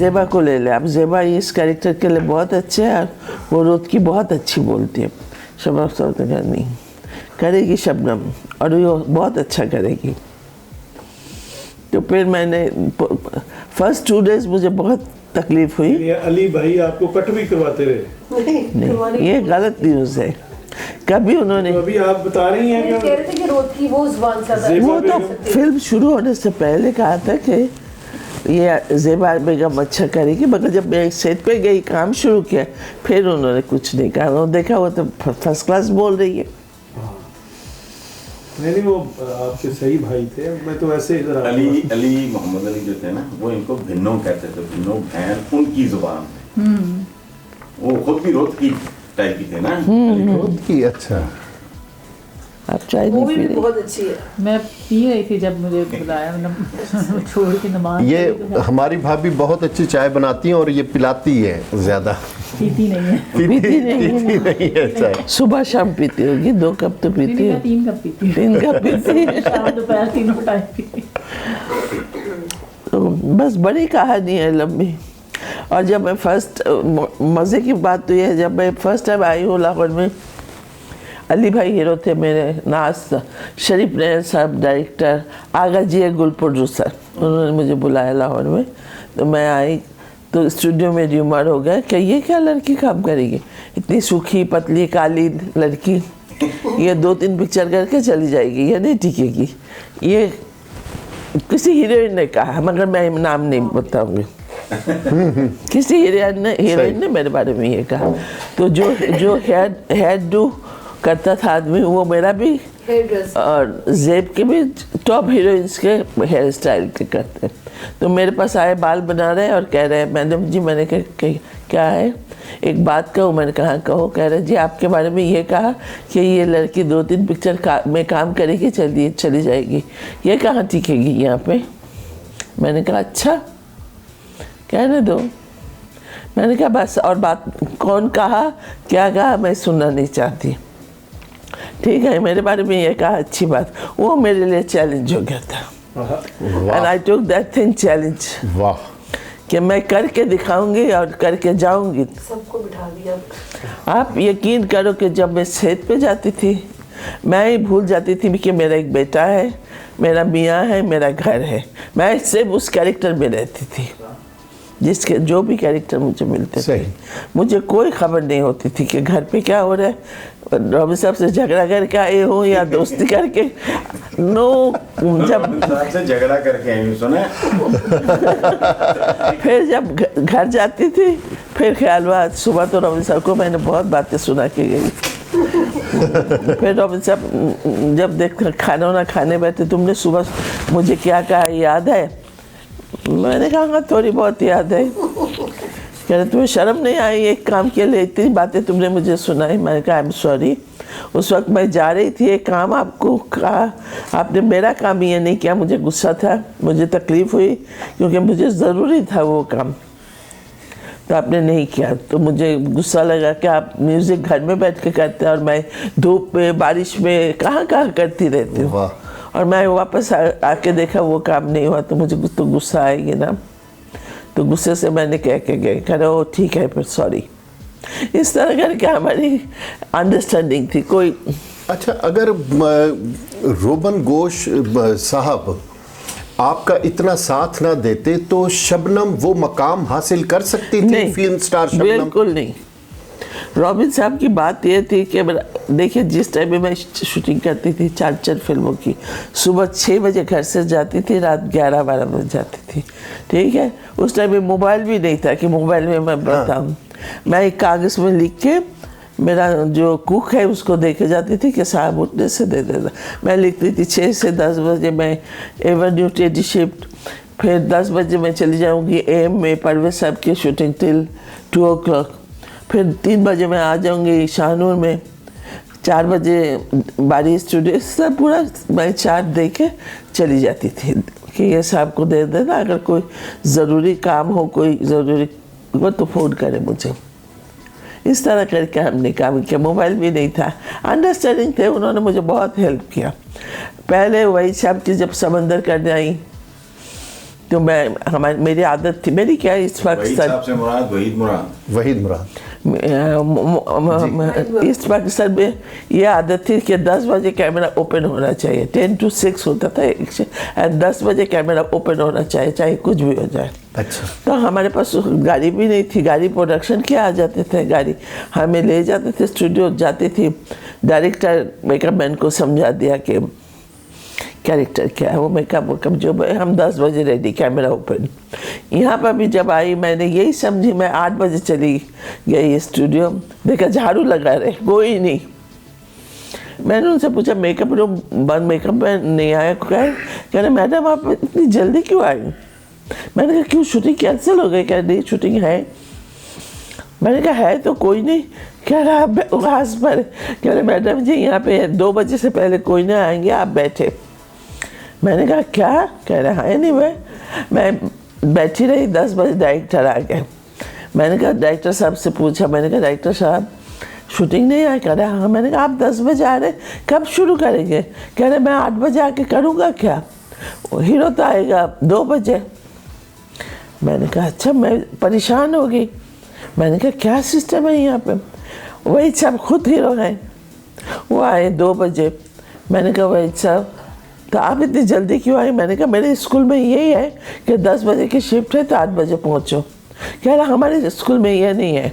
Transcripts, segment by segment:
ज़ेबा को ले ले आप, ज़ेबा इस कैरेक्टर के लिए बहुत अच्छे है, वो रोद की बहुत अच्छी बोलती है। शबनम सौतेला नहीं करेगी शबनम, और वो बहुत अच्छा करेगी। तो फिर मैंने फर्स्ट 2 डेज मुझे बहुत तकलीफ हुई। अली भाई आपको कट भी करवाते रहे? नहीं, ये गलत न्यूज़ है। कभी उन्होंने, तो अभी आप बता रही हैं कह रहे थे कि रोद की वो जुबान से वो तो फिल्म शुरू होने से पहले कहा था कि ये ज़ेबा बेगम अच्छा करेगी, मगर जब मैं सेट पे गई काम शुरू किया फिर उन्होंने कुछ नहीं कहा। उन्होंने देखा वो तो फर्स्ट क्लास बोल रही है। नहीं वो आपके सही भाई थे। मैं तो ऐसे इधर अली मोहम्मद अली जो थे ना, वो इनको भिन्नो कहते थे, भिन्नो बहन उनकी जुबान। वो खुद भी रोद की टाइप की थे ना, रोद की। अच्छा, आप चाय नहीं पी रही? बहुत अच्छी है। मैं पी रही थी जब मुझे बुलाया, मतलब छोड़ के नमाज। ये हमारी भाभी बहुत अच्छी चाय बनाती हैं और ये पिलाती है, ज्यादा पीती नहीं है। पीती नहीं है चाय। सुबह शाम पीती होगी, 2 कप तो पीती है। 3 कप पीती है। 3 कप पीती है। शाम दोपहर तीनों टाइम पीती। तो बस बड़ी कहानी है लंबी। और जब मैं फर्स्ट, मज़े की बात तो ये है, जब मैं फर्स्ट टाइम आई हूँ लाहौर में, अली भाई हीरो थे मेरे, नाज शरीफ नैन साहब डायरेक्टर, आगा जी गुल प्रोड्यूसर, उन्होंने मुझे बुलाया लाहौर में। तो मैं आई तो स्टूडियो में र्यूमर हो गया कि ये क्या लड़की काम करेगी, इतनी सूखी पतली काली लड़की, ये 2-3 पिक्चर करके चली जाएगी, ये नहीं टिकेगी। ये किसी हीरोइन ने कहा, मगर मैं नाम नहीं बताऊंगी। किसी हीरोइन ने मेरे बारे में ये कहा। तो जो हेयर डू करता था आदमी, वो मेरा भी और ज़ेब के भी टॉप हीरोइंस के हेयर स्टाइल के करते। तो मेरे पास आए, बाल बना रहे और कह रहे हैं मैडम जी, मैंने कहा क्या है, एक बात कहूँ। मैंने कहा कहो। कह रहे जी आपके बारे में ये कहा कि ये लड़की 2-3 पिक्चर में काम करेगी, चली जाएगी, ये कहाँ टिकेगी यहाँ पे। मैंने कहा अच्छा, कहने दो। मैंने कहा बस, और बात कौन कहा क्या कहा मैं सुनना नहीं चाहती। ठीक है, मेरे बारे में ये कहा, अच्छी बात। वो मेरे लिए चैलेंज हो गया था, and I took that thing challenge. वाह, कि मैं करके दिखाऊंगी और करके जाऊंगी। सबको बिठा दिया। आप यकीन करो कि जब मैं सेट पे जाती थी, मैं ही भूल जाती थी कि मेरा एक बेटा है, मेरा मियाँ है, मेरा घर है। मैं सिर्फ उस कैरेक्टर में रहती थी, जिसके जो भी कैरेक्टर मुझे मिलते थे। मुझे कोई खबर नहीं होती थी कि घर पे क्या हो रहा है, रॉबिन साहब से झगड़ा करके आए हो या दोस्ती करके। नो, जब से झगड़ा करके आई हूँ, सुना। फिर जब घर जाती थी, फिर ख्याल हुआ सुबह तो रॉबिन साहब को मैंने बहुत बातें सुना के गई। फिर रॉबिन साहब जब देख खाना वाना खाने बैठे, तुमने सुबह मुझे क्या कहा याद है? मैंने कहा थोड़ी बहुत याद है। कह रहे तुम्हें शर्म नहीं आई, एक काम के लिए इतनी बातें तुमने मुझे सुनाई। मैंने कहा आई एम सॉरी, उस वक्त मैं जा रही थी, एक काम आपको कहा, आपने मेरा काम ये नहीं किया। मुझे गुस्सा था, मुझे तकलीफ़ हुई, क्योंकि मुझे ज़रूरी था वो काम, तो आपने नहीं किया। तो मुझे गुस्सा लगा कि आप म्यूज़िक घर में बैठ के करते हैं और मैं धूप में बारिश में कहाँ करती रहती हूँ। और मैं वापस आके देखा वो काम नहीं हुआ, तो मुझे तो गुस्सा आएगी ना। तो गुस्से से मैंने कह के गए, कह रहे ओ ठीक है फिर सॉरी। इस तरह करके हमारी अंडरस्टैंडिंग थी कोई। अच्छा, अगर रोबन गोश साहब आपका इतना साथ ना देते तो शबनम वो मकाम हासिल कर सकती थी, फिल्म स्टार शबनम? बिल्कुल नहीं। रॉबिन साहब की बात ये थी कि देखिए, जिस टाइम में मैं शूटिंग करती थी 4 फिल्मों की, सुबह 6 बजे घर से जाती थी, रात 11-12 बजे जाती थी। ठीक है, उस टाइम में मोबाइल भी नहीं था कि मोबाइल में मैं बताऊँ। मैं एक कागज़ में लिख के मेरा जो कुक है उसको दे के जाती थी कि साहब उठने से दे देना। मैं लिखती थी 6 से 10 बजे मैं एवेन्यू टेडी शिफ्ट, फिर 10 बजे मैं चली जाऊँगी AM में परवेज साहब की शूटिंग टिल 2 o'clock, फिर 3 बजे मैं आ जाऊँगी शाहनूर में, 4 बजे बारी स्टूडियो। सब पूरा मैं चार्ट दे के चली जाती थी कि ये साहब को दे देना, अगर कोई ज़रूरी काम हो, कोई ज़रूरी हो तो फ़ोन करे मुझे। इस तरह करके हमने काम किया। मोबाइल भी नहीं था, अंडरस्टैंडिंग थे। उन्होंने मुझे बहुत हेल्प किया। पहले वही साहब की जब समंदर करने आई तो मेरी आदत थी, मेरी क्या इस वक्त वहीद साहब से मुराद वहीद मुराद। वहीद मुराद। इस वक्त सर में ये आदत थी कि 10 बजे कैमरा ओपन होना चाहिए, 10 to 6 होता था एंड 10 बजे कैमरा ओपन होना चाहिए, चाहे कुछ भी हो जाए। अच्छा। तो हमारे पास गाड़ी भी नहीं थी, गाड़ी प्रोडक्शन के आ जाते थे, गाड़ी हमें ले जाते थे, स्टूडियो जाती थी, डायरेक्टर मेकअप मैन को समझा दिया कि कैरेक्टर क्या है, वो मेकअप जो हम 10 बजे रेडी, कैमरा ओपन। यहाँ पर भी जब आई मैंने यही समझी, मैं 8 बजे चली गई स्टूडियो, देखा झाड़ू लगा रहे, कोई नहीं। मैंने उनसे पूछा मेकअप रूम बंद, मेकअप मैन नहीं आया, कह रहे मैडम आप इतनी जल्दी क्यों आई? मैंने कहा क्यों शूटिंग कैंसिल हो गई? कह रही शूटिंग है। मैंने कहा है तो कोई नहीं। कह रहा घास पर, कह रहे मैडम जी यहाँ पे 2 बजे से पहले कोई नहीं आएंगे, आप बैठे। मैंने कहा क्या? कह रहे हाँ नहीं मैं बैठी रही, 10 बजे डायरेक्टर आ गए। मैंने कहा डायरेक्टर साहब से पूछा, मैंने कहा डायरेक्टर साहब शूटिंग नहीं आए? कह रहे हाँ। मैंने कहा आप 10 बजे आ रहे, कब शुरू करेंगे? कह रहे मैं 8 बजे आके करूँगा क्या, हीरो तो आएगा 2 बजे। मैंने कहा अच्छा, मैं परेशान हो गई। मैंने कहा क्या सिस्टम है यहाँ पे? वही साहब खुद हीरो हैं, वो आए 2 बजे। मैंने कहा वही साहब तो आप इतनी जल्दी क्यों आई? मैंने कहा मेरे स्कूल में यही है कि 10 बजे की शिफ्ट है तो 8 बजे पहुँचो। कह रहा हमारे स्कूल में ये नहीं है।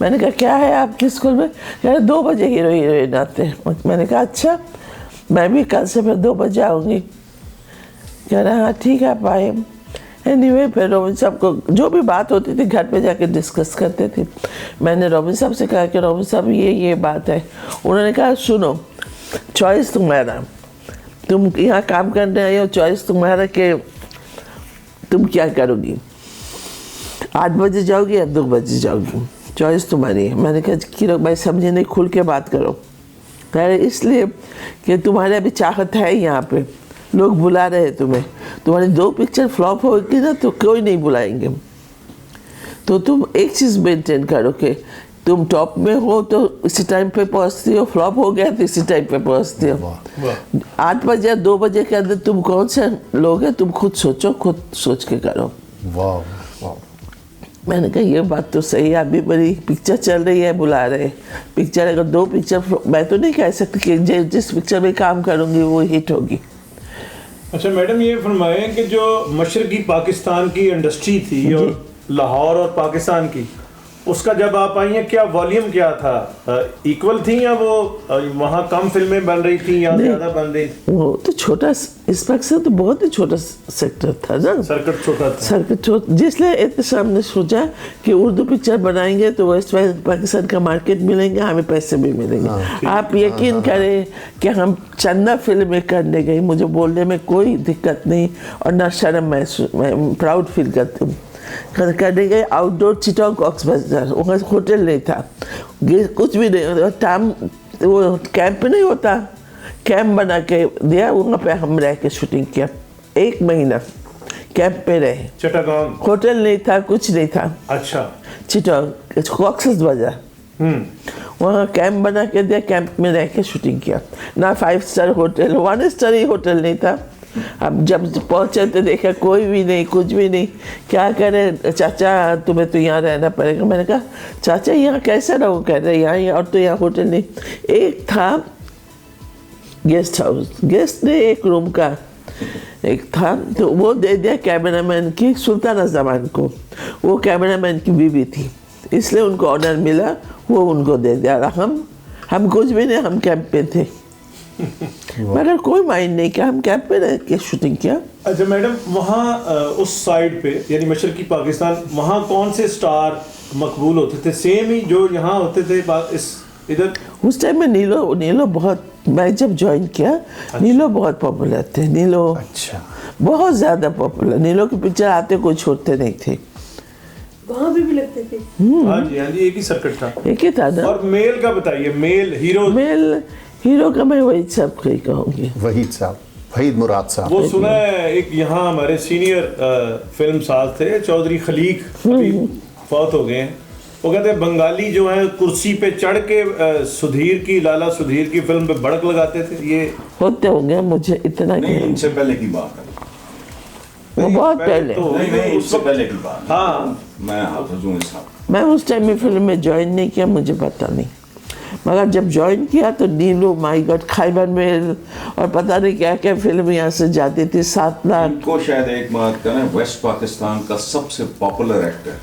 मैंने कहा क्या है आपके स्कूल में? कह रहे 2 बजे हीरो हीरोइन आते हैं। मैंने कहा अच्छा, मैं भी कल से फिर 2 बजे आऊँगी। कह रहा हाँ ठीक है आप आए। एनीवे फिर रोबिन साहब को जो भी बात होती थी घर पे जाके डिस्कस करते थे। मैंने रोबिन साहब से कहा कि रोबिन साहब ये बात है। उन्होंने कहा सुनो, चॉइस तुम्हारा, तुम यहाँ काम करने आई हो, चॉइस तुम्हारा कि तुम क्या करोगी, 8 बजे जाओगी या 2 बजे जाओगी, चॉइस तुम्हारी है। मैंने कहा कि भाई समझे नहीं, खुल के बात करो। कह रहे इसलिए कि तुम्हारे अभी चाहत है यहाँ पे, लोग बुला रहे हैं तुम्हें, तुम्हारी 2 पिक्चर फ्लॉप होगी ना तो कोई नहीं बुलाएंगे, तो तुम एक चीज़ मेंटेन करो कि तुम टॉप में हो तो इसी टाइम पे पहुँचती हो, फ्लॉप हो गया तो इसी टाइम पे पहुँचती हो। 8 बजे 2 बजे के अंदर तुम कौन से लोग हैं, तुम खुद सोचो, खुद सोच के करो। वाह वाह। मैंने कहा ये बात तो सही है, अभी बड़ी पिक्चर चल रही है, बुला रहे पिक्चर, अगर 2 पिक्चर, मैं तो नहीं कह सकती कि जिस पिक्चर में काम करूँगी वो हिट होगी। अच्छा मैडम, ये फरमाएं कि जो मशरकी पाकिस्तान की इंडस्ट्री थी और लाहौर और पाकिस्तान की, उसका जब आप आई हैं क्या वॉल्यूम क्या था, इक्वल थी या वो वहाँ कम फिल्में बन रही थी या ज़्यादा बन रही थी? वो तो छोटा, इस वक्त से तो बहुत ही छोटा सेक्टर था ना, सर्किट छोटा था, सर्किट छोटा, जिसलिए एहतसाम ने सोचा कि उर्दू पिक्चर बनाएंगे तो वेस्ट पाकिस्तान का मार्केट मिलेंगे, हमें पैसे भी मिलेंगे। आप यकीन करें कि हम चंदा फिल्में करने गए, मुझे बोलने में कोई दिक्कत नहीं और ना शर्म महसूस, मैं प्राउड फील करती हूँ। करने गए आउटडोर चिटांग कॉक्स बाजार, वहाँ होटल नहीं था, कुछ भी नहीं, टाइम वो कैंप नहीं होता, कैंप बना के दिया, वहाँ पे हम रह के शूटिंग किया, 1 महीना कैंप पे रहे। चिटागोंग होटल नहीं था, कुछ नहीं था। अच्छा। चिटांग कॉक्स बाजार, वहाँ कैंप बना के दिया, कैंप में रह के शूटिंग किया। ना 5 स्टार होटल, 1 स्टार ही होटल नहीं था। अब जब पहुँचे तो देखा कोई भी नहीं, कुछ भी नहीं, क्या करे चाचा तुम्हें तो यहाँ रहना पड़ेगा। मैंने कहा चाचा यहाँ कैसे रहो? कह रहे यहाँ, और तो यहाँ होटल नहीं, एक था गेस्ट हाउस, गेस्ट ने 1 रूम का एक था, तो वो दे दिया कैमरामैन की सुल्ताना जमान को, वो कैमरामैन की बीवी थी, इसलिए उनको ऑनर मिला, वो उनको दे दिया। हम कुछ भी नहीं, हम कैंप पे थे मगर कोई माइंड नहीं किया, हम कैंप पे रह के शूटिंग किया। अच्छा मैडम, वहाँ उस साइड पे यानी मशरकी पाकिस्तान, वहाँ कौन से स्टार मकबूल होते थे, सेम ही जो यहाँ होते थे इस इधर? उस टाइम में नीलो बहुत, मैं जब ज्वाइन किया अच्छा। नीलो बहुत पॉपुलर थे, नीलो अच्छा बहुत ज़्यादा पॉपुलर, नीलो की पिक्चर आते कोई छोड़ते नहीं थे, वहाँ भी लगते थे। हाँ जी हाँ जी, एक ही सर्किट था, एक ही था ना। और मेल का बताइए, मेल हीरो का मैं वहीद साहब को ही कहूँगी, वहीद साहब, वहीद मुराद साहब। वो सुना है एक यहाँ हमारे सीनियर फिल्म साज थे चौधरी खलीक, अभी फौत हो गए हैं, वो कहते हैं बंगाली जो है कुर्सी पे चढ़ के सुधीर की, लाला सुधीर की फिल्म पे भड़क लगाते थे। ये होते होंगे, मुझे इतना नहीं, इनसे पहले की बात है। वो बहुत पहले। तो नहीं नहीं, उससे पहले की बात। हाँ। मैं हाफिज हूँ इसका। मैं उस टाइम में फिल्म में ज्वाइन नहीं किया, मुझे पता नहीं, मगर जब ज्वाइन किया तो नीलू, माई गॉड, खैबर मेल और पता नहीं क्या क्या फिल्म यहाँ से जाती थी, 7 लाख। इनको शायद एक बात का ना, वेस्ट पाकिस्तान का सबसे पॉपुलर एक्टर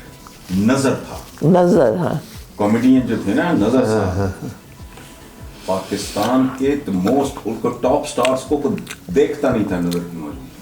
नजर था। नजर, हाँ, कॉमेडियन जो थे ना, नजर साहब पाकिस्तान के मोस्ट, उनको टॉप स्टार्स को देखता नहीं था नजर की मौजूदगी।